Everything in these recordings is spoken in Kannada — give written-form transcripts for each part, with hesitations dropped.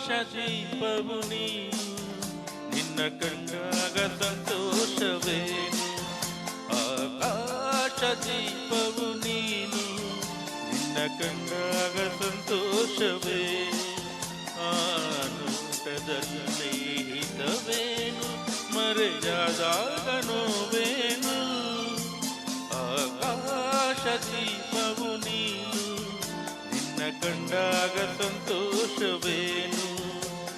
ದೀಪವು ನೀನು ನಿನ್ನ ಕಂಡಾಗ ಸಂತೋಷವೇನು ಆಕಾಶ ದೀಪವು ನೀನು ನಿನ್ನ ಕಂಡಾಗ ಸಂತೋಷವೇ ಆನಂದದಲ್ಲಿ ಹಿತವೇನು ಮರೆಯಾದಾಗ ನೋವೇನು ಆಕಾಶ ದೀಪವು ನೀನು ನಿನ್ನ ಕಂಡಾಗ ಸಂತೋಷವೇನು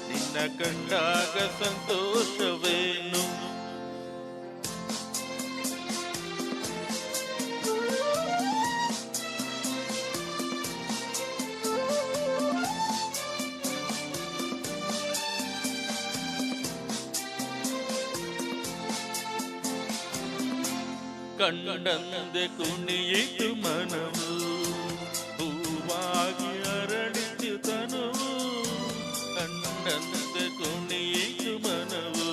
ನಿನ್ನ ಕಂಡಾಗ ಸಂತೋಷವೇನು ಕಂಡಂದೆ ಕುಣಿಯಿತು ಮನವು ಹೂವಾಗಿ ಅರಳಿತು ತನುವು ಕಂಡಂದೆ ಕುಣಿಯಿತು ಮನವು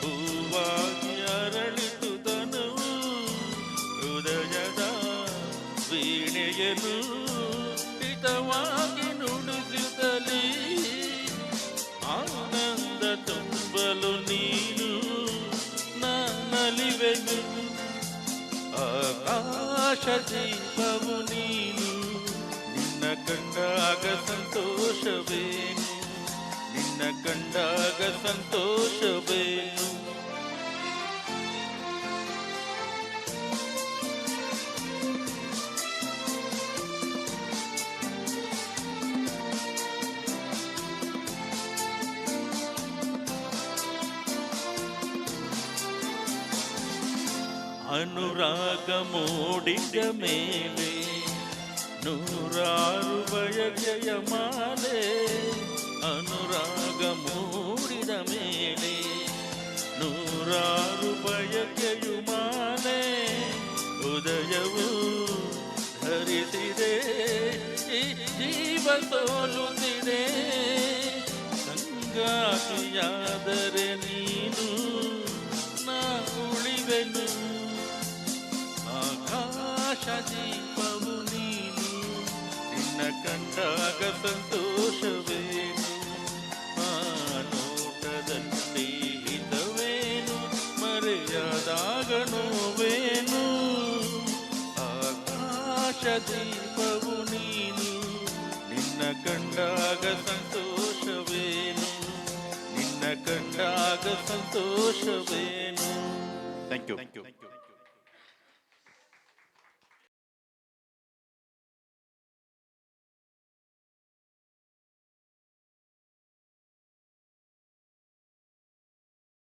ಹೂವಾಗಿ ಅರಳಿತು ತನುವು ಹೃದಯದ ವೀಣೆಯನ್ನು ಹಿತವಾಗಿ ನುಡಿಸುತ್ತಲೇ ಆನಂದ ತುಂಬಲು ನೀನು ನಲಿವೆನು ಆಕಾಶ ದೀಪವು ನೀನು ನಿನ್ನ ಕಂಡಾಗ ಸಂತೋಷವೇನು ನಿನ್ನ ಕಂಡಾಗ ಸಂತೋಷವೇನು ಅನುರಾಗ ಮೂಡಿದ ಮೇಲೆ ನೂರಾರು ಬಯಕೆಯ ಮಾಲೆ ಅನುರಾಗ ಮೂಡಿದ ಮೇಲೆ ನೂರಾರು ಬಯಕೆಯು ಮಾಲೆ ಉದಯವು ಧರಿಸಿದೆ ಜೀವ ಸೋಲುತ್ತಿದೆ ಸಂಗಾತಿಯಾದರೆ ನೀನು ನಾ ಉಳಿವೆನು ಆಕಾಶ ದೀಪವು ನೀನು ನಿನ್ನ ಕಂಡಾಗ ಸಂತೋಷವೇನು ಆ ನೋಟದಲ್ಲಿ ಹಿತವೇನು ಮರೆಯಾದಾಗ ನೋವೇನು ಆಕಾಶ ದೀಪವು ನೀನು ನಿನ್ನ ಕಂಡಾಗ ಸಂತೋಷವೇನು ನಿನ್ನ ಕಂಡಾಗ ಸಂತೋಷವೇನು ಥ್ಯಾಂಕ್ ಯು